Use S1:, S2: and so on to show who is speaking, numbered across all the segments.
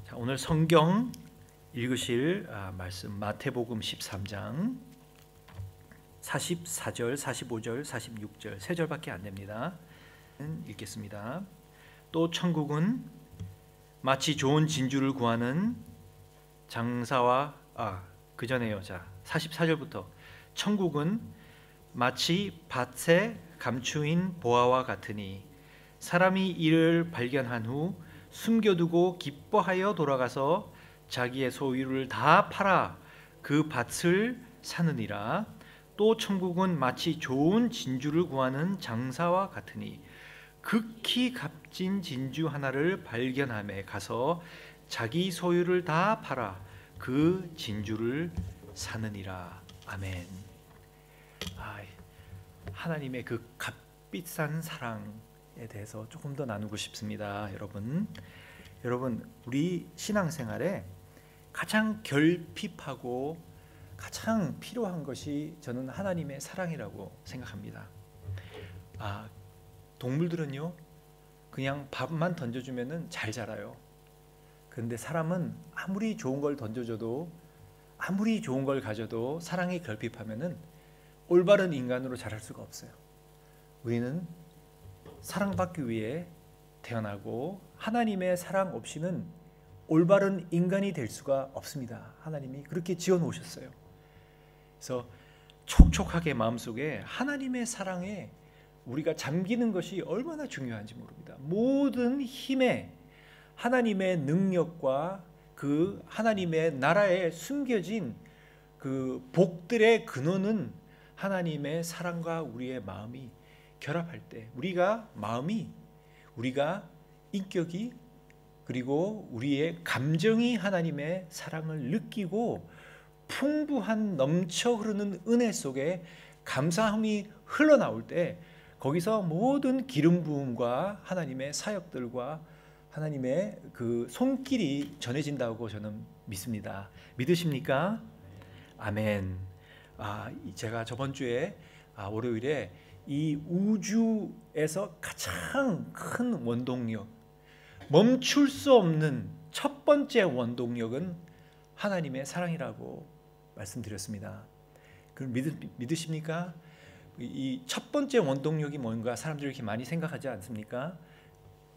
S1: 자, 오늘 성경 읽으실 말씀 마태복음 13장 44절, 45절, 46절 세 절밖에 안 됩니다. 읽겠습니다. 또 천국은 마치 좋은 진주를 구하는 장사와 그 전에요. 자, 44절부터 천국은 마치 밭에 감추인 보화와 같으니 사람이 이를 발견한 후 숨겨두고 기뻐하여 돌아가서 자기의 소유를 다 팔아 그 밭을 사느니라. 또 천국은 마치 좋은 진주를 구하는 장사와 같으니 극히 값진 진주 하나를 발견함에 가서 자기 소유를 다 팔아 그 진주를 사느니라. 아멘. 하나님의 그 값비싼 사랑에 대해서 조금 더 나누고 싶습니다. 여러분 우리 신앙생활에 가장 결핍하고 가장 필요한 것이 저는 하나님의 사랑이라고 생각합니다. 동물들은요 그냥 밥만 던져주면은 잘 자라요. 그런데 사람은 아무리 좋은 걸 던져줘도, 아무리 좋은 걸 가져도 사랑이 결핍하면은 올바른 인간으로 자랄 수가 없어요. 우리는 사랑받기 위해 태어나고 하나님의 사랑 없이는 올바른 인간이 될 수가 없습니다. 하나님이 그렇게 지어 놓으셨어요. 그래서 촉촉하게 마음속에 하나님의 사랑에 우리가 잠기는 것이 얼마나 중요한지 모릅니다. 모든 힘에 하나님의 능력과 그 하나님의 나라에 숨겨진 그 복들의 근원은 하나님의 사랑과 우리의 마음이 결합할 때, 우리가 인격이 그리고 우리의 감정이 하나님의 사랑을 느끼고 풍부한 넘쳐 흐르는 은혜 속에 감사함이 흘러나올 때, 거기서 모든 기름 부음과 하나님의 사역들과 하나님의 그 손길이 전해진다고 저는 믿습니다. 믿으십니까? 아멘. 제가 저번 주에 월요일에 이 우주에서 가장 큰 원동력, 멈출 수 없는 첫 번째 원동력은 하나님의 사랑이라고 말씀드렸습니다. 그럼 믿으십니까? 이 첫 번째 원동력이 뭔가 사람들이 이렇게 많이 생각하지 않습니까?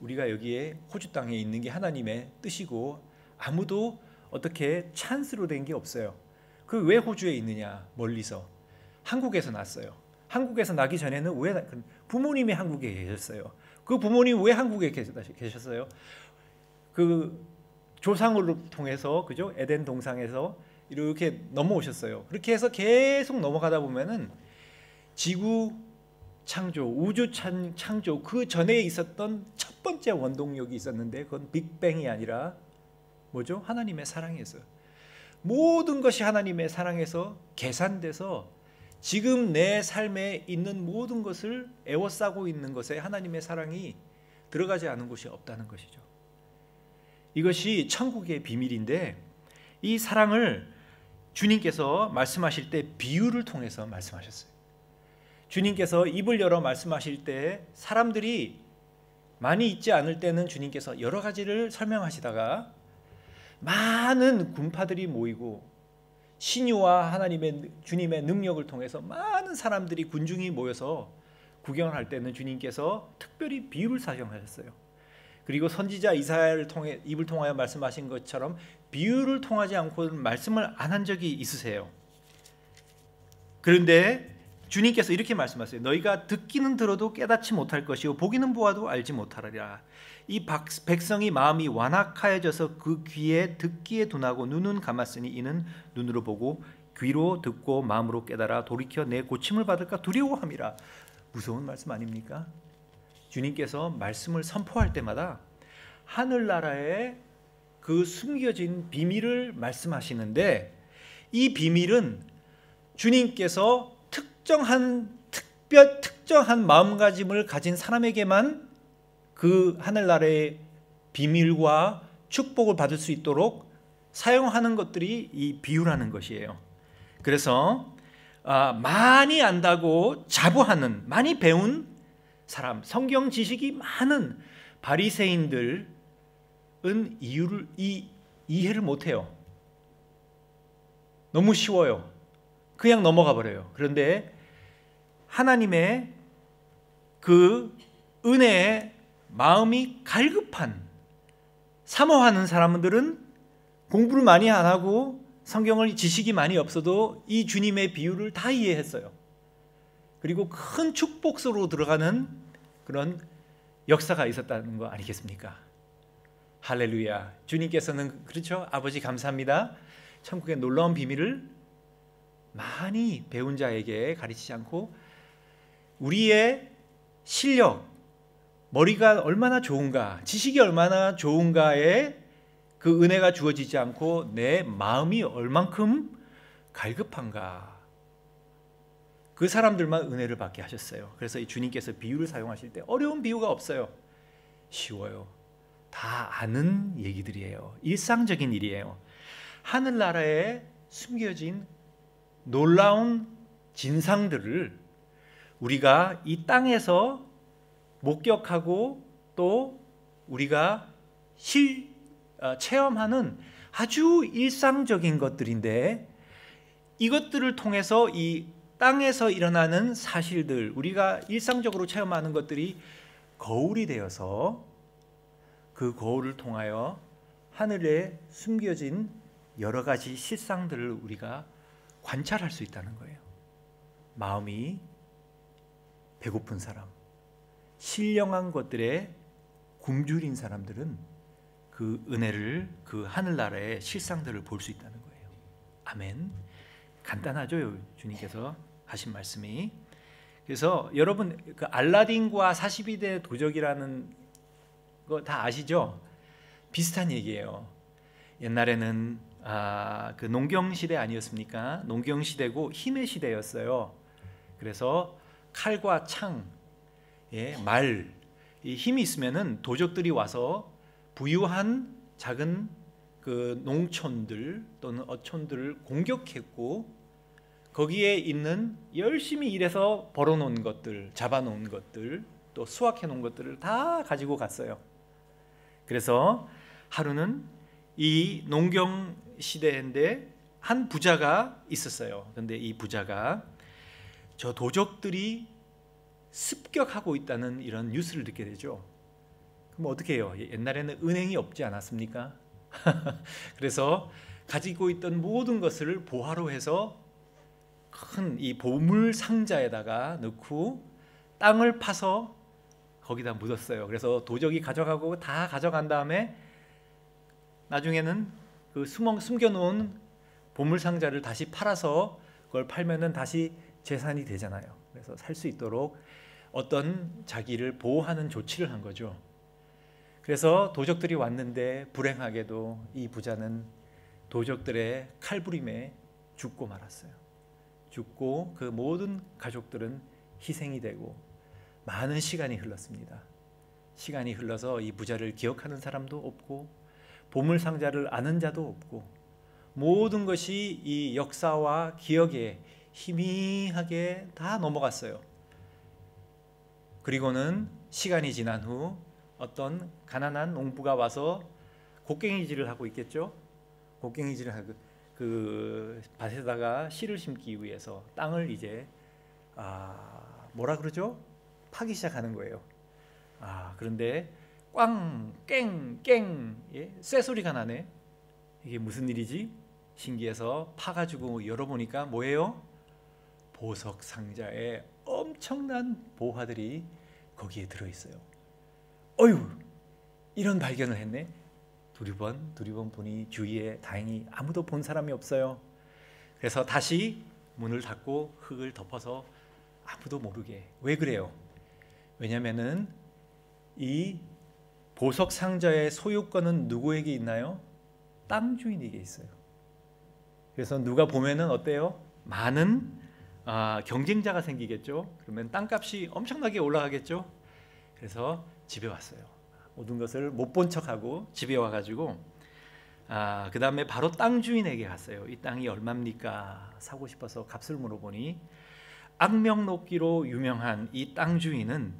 S1: 우리가 여기에 호주 땅에 있는 게 하나님의 뜻이고 아무도 어떻게 찬스로 된 게 없어요. 그 왜 호주에 있느냐? 멀리서 한국에서 났어요. 한국에서 나기 전에는 왜 부모님이 한국에 계셨어요. 그 부모님 왜 한국에 계셨어요? 그 조상을 통해서, 그죠? 에덴 동상에서 이렇게 넘어오셨어요. 그렇게 해서 계속 넘어가다 보면은 지구 창조, 우주 창조 그 전에 있었던 첫 번째 원동력이 있었는데 그건 빅뱅이 아니라 뭐죠? 하나님의 사랑이었어요. 모든 것이 하나님의 사랑에서 계산돼서 지금 내 삶에 있는 모든 것을 에워싸고 있는 것에 하나님의 사랑이 들어가지 않은 곳이 없다는 것이죠. 이것이 천국의 비밀인데, 이 사랑을 주님께서 말씀하실 때 비유를 통해서 말씀하셨어요. 주님께서 입을 열어 말씀하실 때 사람들이 많이 있지 않을 때는 주님께서 여러 가지를 설명하시다가 많은 군파들이 모이고 신유와 하나님의 주님의 능력을 통해서 많은 사람들이 군중이 모여서 구경을 할 때는 주님께서 특별히 비유를 사용하셨어요. 그리고 선지자 이사야를 통해 입을 통하여 말씀하신 것처럼 비유를 통하지 않고는 말씀을 안 한 적이 있으세요. 그런데 주님께서 이렇게 말씀하세요. 너희가 듣기는 들어도 깨닫지 못할 것이요 보기는 보아도 알지 못하리라. 이 백성이 마음이 완악하여져서 그 귀에 듣기에 둔하고 눈은 감았으니 이는 눈으로 보고 귀로 듣고 마음으로 깨달아 돌이켜 내 고침을 받을까 두려워함이라. 무서운 말씀 아닙니까? 주님께서 말씀을 선포할 때마다 하늘나라의 그 숨겨진 비밀을 말씀하시는데, 이 비밀은 주님께서 특정한 마음가짐을 가진 사람에게만 그 하늘나라의 비밀과 축복을 받을 수 있도록 사용하는 것들이 이 비유라는 것이에요. 그래서 많이 안다고 자부하는, 많이 배운 사람, 성경 지식이 많은 바리새인들은 이 이해를 못해요. 너무 쉬워요. 그냥 넘어가 버려요. 그런데 하나님의 그 은혜에 마음이 갈급한, 사모하는 사람들은 공부를 많이 안 하고 성경을 지식이 많이 없어도 이 주님의 비유를 다 이해했어요. 그리고 큰 축복 속으로 들어가는 그런 역사가 있었다는 거 아니겠습니까? 할렐루야. 주님께서는 그렇죠? 아버지 감사합니다. 천국의 놀라운 비밀을 많이 배운 자에게 가르치지 않고 우리의 실력, 머리가 얼마나 좋은가, 지식이 얼마나 좋은가에 그 은혜가 주어지지 않고 내 마음이 얼만큼 갈급한가, 그 사람들만 은혜를 받게 하셨어요. 그래서 이 주님께서 비유를 사용하실 때 어려운 비유가 없어요. 쉬워요. 다 아는 얘기들이에요. 일상적인 일이에요. 하늘나라에 숨겨진 놀라운 진상들을 우리가 이 땅에서 목격하고 또 우리가 체험하는 아주 일상적인 것들인데, 이것들을 통해서 이 땅에서 일어나는 사실들, 우리가 일상적으로 체험하는 것들이 거울이 되어서 그 거울을 통하여 하늘에 숨겨진 여러 가지 실상들을 우리가 관찰할 수 있다는 거예요. 마음이 배고픈 사람, 신령한 것들에 굶주린 사람들은 그 은혜를, 그 하늘나라의 실상들을 볼 수 있다는 거예요. 아멘. 간단하죠, 주님께서 하신 말씀이. 그래서 여러분 그 알라딘과 42대 도적이라는 거 다 아시죠? 비슷한 얘기예요. 옛날에는 그 농경 시대 아니었습니까? 농경 시대고 힘의 시대였어요. 그래서 칼과 창, 말, 이 힘이 있으면은 도적들이 와서 부유한 작은 그 농촌들 또는 어촌들을 공격했고, 거기에 있는 열심히 일해서 벌어놓은 것들, 잡아놓은 것들, 또 수확해놓은 것들을 다 가지고 갔어요. 그래서 하루는 이 농경 시대인데 한 부자가 있었어요. 그런데 이 부자가 저 도적들이 습격하고 있다는 이런 뉴스를 듣게 되죠. 그럼 어떻게 해요? 옛날에는 은행이 없지 않았습니까? 그래서 가지고 있던 모든 것을 보화로 해서 큰 이 보물 상자에다가 넣고 땅을 파서 거기다 묻었어요. 그래서 도적이 가져가고 다 가져간 다음에 나중에는 그 숨겨놓은 보물 상자를 다시 팔아서 그걸 팔면은 다시 재산이 되잖아요. 그래서 살 수 있도록 어떤 자기를 보호하는 조치를 한 거죠. 그래서 도적들이 왔는데 불행하게도 이 부자는 도적들의 칼부림에 죽고 말았어요. 죽고 그 모든 가족들은 희생이 되고 많은 시간이 흘렀습니다. 시간이 흘러서 이 부자를 기억하는 사람도 없고 보물 상자를 아는 자도 없고, 모든 것이 이 역사와 기억에 희미하게 다 넘어갔어요. 그리고는 시간이 지난 후 어떤 가난한 농부가 와서 곡괭이질을 하고 있겠죠. 곡괭이질을 하고 그 밭에다가 씨를 심기 위해서 땅을 이제 뭐라 그러죠? 파기 시작하는 거예요. 그런데 꽝, 깽, 깽, 쇠 소리가 나네. 이게 무슨 일이지? 신기해서 파가지고 열어보니까 뭐예요? 보석 상자에 엄청난 보화들이 거기에 들어있어요. 어휴, 이런 발견을 했네. 두리번 보니 주위에 다행히 아무도 본 사람이 없어요. 그래서 다시 문을 닫고 흙을 덮어서 아무도 모르게. 왜 그래요? 왜냐면은 이 보석 상자의 소유권은 누구에게 있나요? 땅 주인에게 있어요. 그래서 누가 보면은 어때요? 많은 경쟁자가 생기겠죠. 그러면 땅값이 엄청나게 올라가겠죠. 그래서 집에 왔어요. 모든 것을 못 본 척하고 집에 와가지고 그 다음에 바로 땅 주인에게 갔어요. 이 땅이 얼마입니까? 사고 싶어서 값을 물어보니 악명 높기로 유명한 이 땅 주인은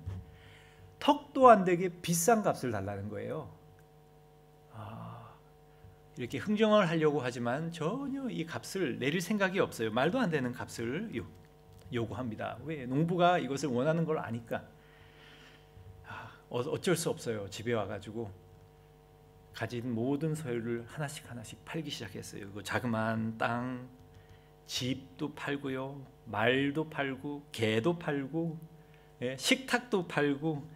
S1: 턱도 안 되게 비싼 값을 달라는 거예요. 이렇게 흥정을 하려고 하지만 전혀 이 값을 내릴 생각이 없어요. 말도 안 되는 값을 요구합니다. 왜? 농부가 이것을 원하는 걸 아니까. 어쩔 수 없어요. 집에 와가지고 가진 모든 소유를 하나씩 팔기 시작했어요. 그 자그마한 땅, 집도 팔고요, 말도 팔고, 개도 팔고, 식탁도 팔고,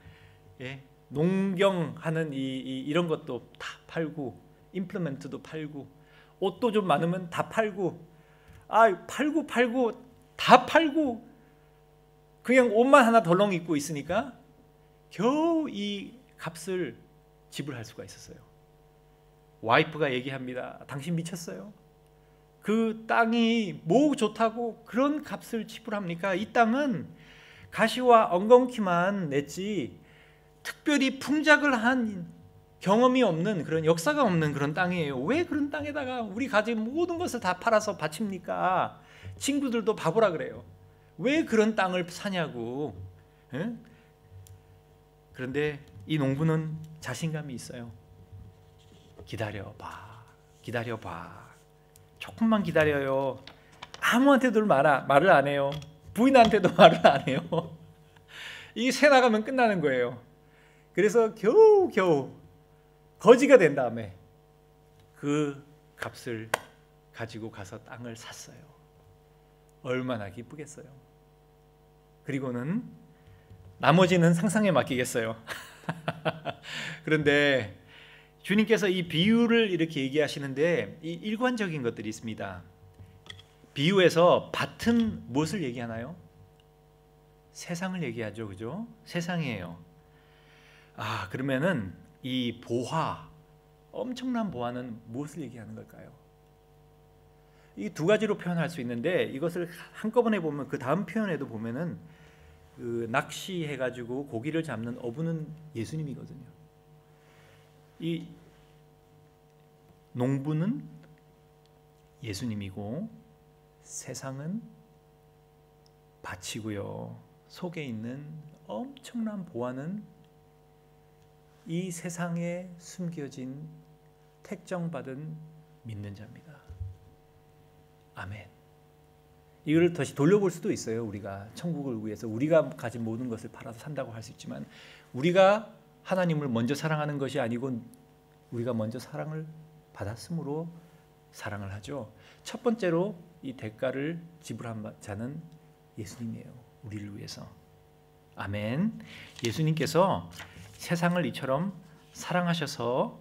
S1: 농경하는 이런 것도 다 팔고, 임플리먼트도 팔고, 옷도 좀 많으면 다 팔고, 팔고 다 팔고, 그냥 옷만 하나 덜렁 입고 있으니까 겨우 이 값을 지불할 수가 있었어요. 와이프가 얘기합니다. 당신 미쳤어요? 그 땅이 뭐 좋다고 그런 값을 지불합니까? 이 땅은 가시와 엉겅퀴만 냈지 특별히 풍작을 한 경험이 없는, 그런 역사가 없는 그런 땅이에요. 왜 그런 땅에다가 우리 가진 모든 것을 다 팔아서 바칩니까? 친구들도 바보라 그래요. 왜 그런 땅을 사냐고. 응? 그런데 이 농부는 자신감이 있어요. 기다려봐. 조금만 기다려요. 아무한테도 말을 안 해요. 부인한테도 말을 안 해요. 이 새 나가면 끝나는 거예요. 그래서 겨우 거지가 된 다음에 그 값을 가지고 가서 땅을 샀어요. 얼마나 기쁘겠어요. 그리고는 나머지는 상상에 맡기겠어요. 그런데 주님께서 이 비유를 이렇게 얘기하시는데 이 일관적인 것들이 있습니다. 비유에서 밭은 무엇을 얘기하나요? 세상을 얘기하죠. 그죠? 세상이에요. 그러면은 이 보화, 엄청난 보화는 무엇을 얘기하는 걸까요? 이 두 가지로 표현할 수 있는데 이것을 한꺼번에 보면 그 다음 표현에도 보면은 그 낚시해가지고 고기를 잡는 어부는 예수님이거든요. 이 농부는 예수님이고 세상은 밭이고요. 속에 있는 엄청난 보화는 이 세상에 숨겨진 택정받은 믿는 자입니다. 아멘. 이걸 다시 돌려볼 수도 있어요. 우리가 천국을 위해서 우리가 가진 모든 것을 팔아서 산다고 할 수 있지만 우리가 하나님을 먼저 사랑하는 것이 아니고 우리가 먼저 사랑을 받았으므로 사랑을 하죠. 첫 번째로 이 대가를 지불한 자는 예수님이에요. 우리를 위해서. 아멘. 예수님께서 세상을 이처럼 사랑하셔서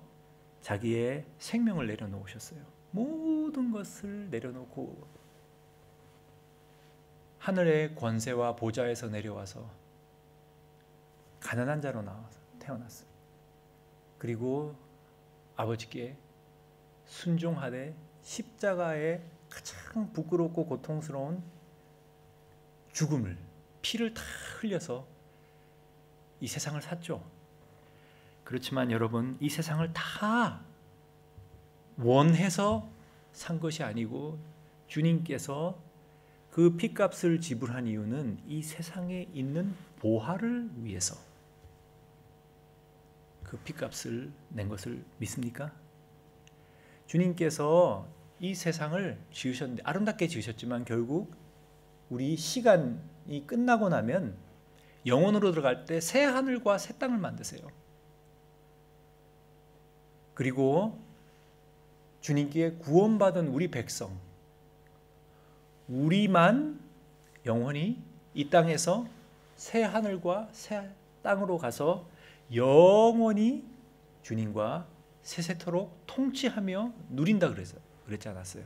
S1: 자기의 생명을 내려놓으셨어요. 모든 것을 내려놓고 하늘의 권세와 보좌에서 내려와서 가난한 자로 나와서 태어났어요. 그리고 아버지께 순종하되 십자가의 가장 부끄럽고 고통스러운 죽음을, 피를 다 흘려서 이 세상을 샀죠. 그렇지만 여러분, 이 세상을 다 원해서 산 것이 아니고 주님께서 그 핏값을 지불한 이유는 이 세상에 있는 보화를 위해서 그 핏값을 낸 것을 믿습니까? 주님께서 이 세상을 지으셨는데 아름답게 지으셨지만 결국 우리 시간이 끝나고 나면 영원으로 들어갈 때 새 하늘과 새 땅을 만드세요. 그리고 주님께 구원받은 우리 백성, 우리만 영원히 이 땅에서 새 하늘과 새 땅으로 가서 영원히 주님과 세세토록 통치하며 누린다 그랬지 않았어요?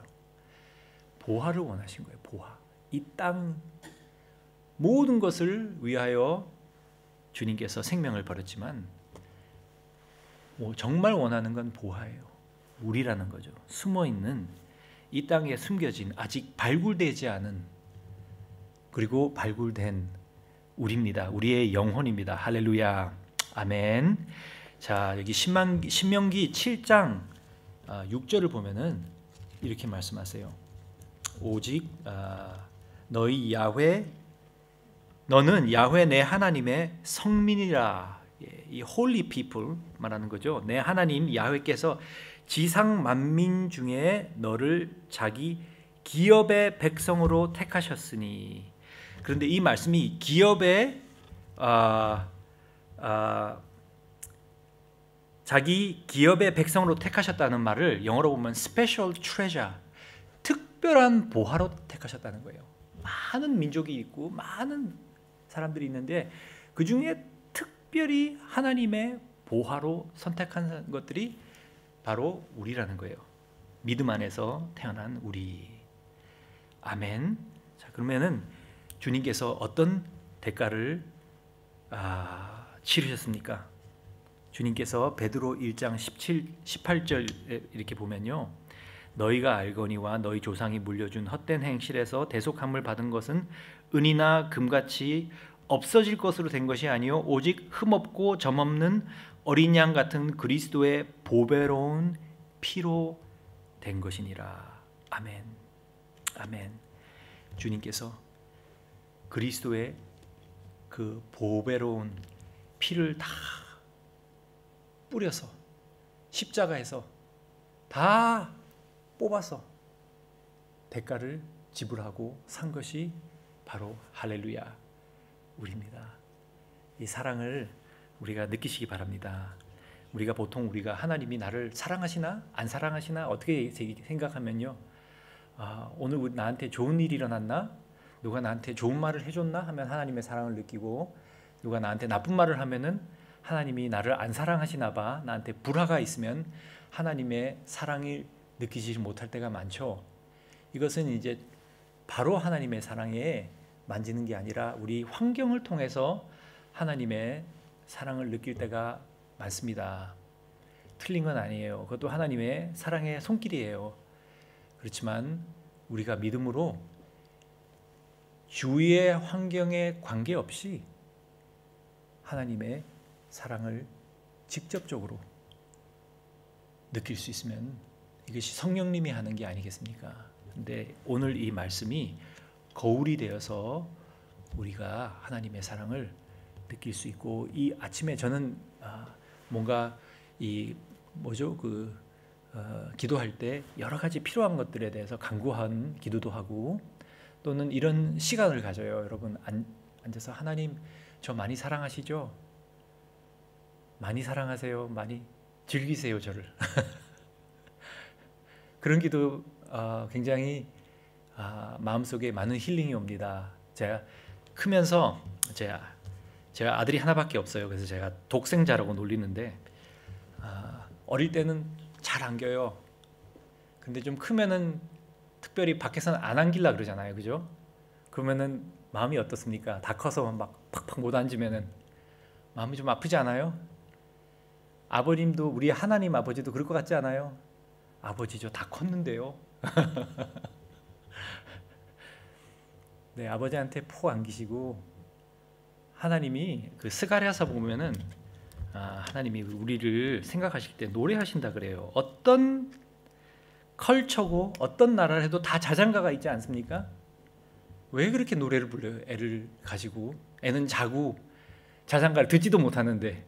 S1: 보화를 원하신 거예요. 보화. 이 땅 모든 것을 위하여 주님께서 생명을 버렸지만 정말 원하는 건 보화예요. 우리라는 거죠. 숨어있는 이 땅에 숨겨진 아직 발굴되지 않은, 그리고 발굴된 우리입니다. 우리의 영혼입니다. 할렐루야. 아멘. 자, 여기 신명기 7장 6절을 보면은 이렇게 말씀하세요. 오직 너는 야훼 내 하나님의 성민이라. 이 holy people 말하는 거죠. 내 하나님 야훼께서 지상 만민 중에 너를 자기 기업의 백성으로 택하셨으니. 그런데 이 말씀이 기업의 자기 기업의 백성으로 택하셨다는 말을 영어로 보면 special treasure, 특별한 보화로 택하셨다는 거예요. 많은 민족이 있고 많은 사람들이 있는데 그 중에 특별히 하나님의 보화로 선택한 것들이 바로 우리라는 거예요. 믿음 안에서 태어난 우리. 아멘. 자, 그러면은 주님께서 어떤 대가를 치르셨습니까? 주님께서 베드로 1장 18절에 이렇게 보면요, 너희가 알거니와 너희 조상이 물려준 헛된 행실에서 대속함을 받은 것은 은이나 금같이 없어질 것으로 된 것이 아니요 오직 흠없고 점없는 어린 양 같은 그리스도의 보배로운 피로 된 것이니라. 아멘. 아멘. 주님께서 그리스도의 그 보배로운 피를 다 뿌려서 십자가에서 다 뽑아서 대가를 지불하고 산 것이 바로 할렐루야 우리입니다. 이 사랑을 우리가 느끼시기 바랍니다. 우리가 보통 하나님이 나를 사랑하시나 안 사랑하시나 어떻게 생각하면요, 오늘 나한테 좋은 일이 일어났나, 누가 나한테 좋은 말을 해줬나 하면 하나님의 사랑을 느끼고, 누가 나한테 나쁜 말을 하면은 하나님이 나를 안 사랑하시나 봐, 나한테 불화가 있으면 하나님의 사랑을 느끼지 못할 때가 많죠. 이것은 이제 바로 하나님의 사랑에 만지는 게 아니라 우리 환경을 통해서 하나님의 사랑을 느낄 때가 많습니다. 틀린 건 아니에요. 그것도 하나님의 사랑의 손길이에요. 그렇지만 우리가 믿음으로 주위의 환경에 관계없이 하나님의 사랑을 직접적으로 느낄 수 있으면 이것이 성령님이 하는 게 아니겠습니까? 근데 오늘 이 말씀이 거울이 되어서 우리가 하나님의 사랑을 느낄 수 있고, 이 아침에 저는 뭔가 기도할 때 여러 가지 필요한 것들에 대해서 간구한 기도도 하고, 또는 이런 시간을 가져요. 여러분 앉아서 하나님 저 많이 사랑하시죠? 많이 사랑하세요. 많이 즐기세요 저를. 그런 기도 굉장히 마음속에 많은 힐링이 옵니다. 제가 크면서 제가 아들이 하나밖에 없어요. 그래서 제가 독생자라고 놀리는데, 어릴 때는 잘 안겨요. 근데 좀 크면은 특별히 밖에서는 안 안길라 그러잖아요. 그죠? 그러면은 마음이 어떻습니까? 다 커서 막 팍팍 못 앉으면은 마음이 좀 아프지 않아요? 아버님도, 우리 하나님 아버지도 그럴 것 같지 않아요? 아버지죠. 다 컸는데요. 네, 아버지한테 폭 안기시고, 하나님이 그 스가랴서 보면은 하나님이 우리를 생각하실 때 노래하신다 그래요. 어떤 컬처고 어떤 나라를 해도 다 자장가가 있지 않습니까? 왜 그렇게 노래를 불러요? 애를 가지고, 애는 자고 자장가를 듣지도 못하는데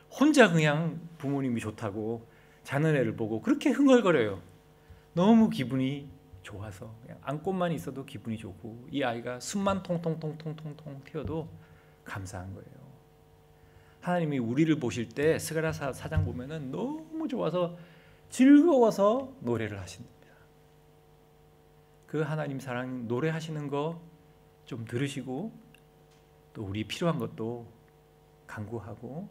S1: 혼자 그냥 부모님이 좋다고 자는 애를 보고 그렇게 흥얼거려요. 너무 기분이 좋아서 그냥 안고만 있어도 기분이 좋고, 이 아이가 숨만 통통통통통통 튀어도 감사한 거예요. 하나님이 우리를 보실 때 스가랴 4장 보면은 너무 좋아서 즐거워서 노래를 하십니다. 그 하나님 사랑 노래하시는 거 좀 들으시고, 또 우리 필요한 것도 간구하고,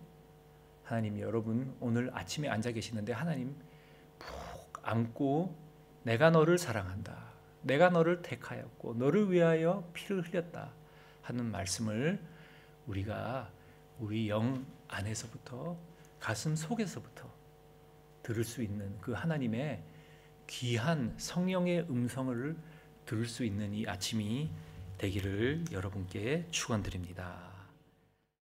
S1: 하나님, 여러분 오늘 아침에 앉아 계시는데 하나님 푹 안고 내가 너를 사랑한다, 내가 너를 택하였고 너를 위하여 피를 흘렸다 하는 말씀을 우리가 우리 영 안에서부터, 가슴 속에서부터 들을 수 있는 그 하나님의 귀한 성령의 음성을 들을 수 있는 이 아침이 되기를 여러분께 축원드립니다.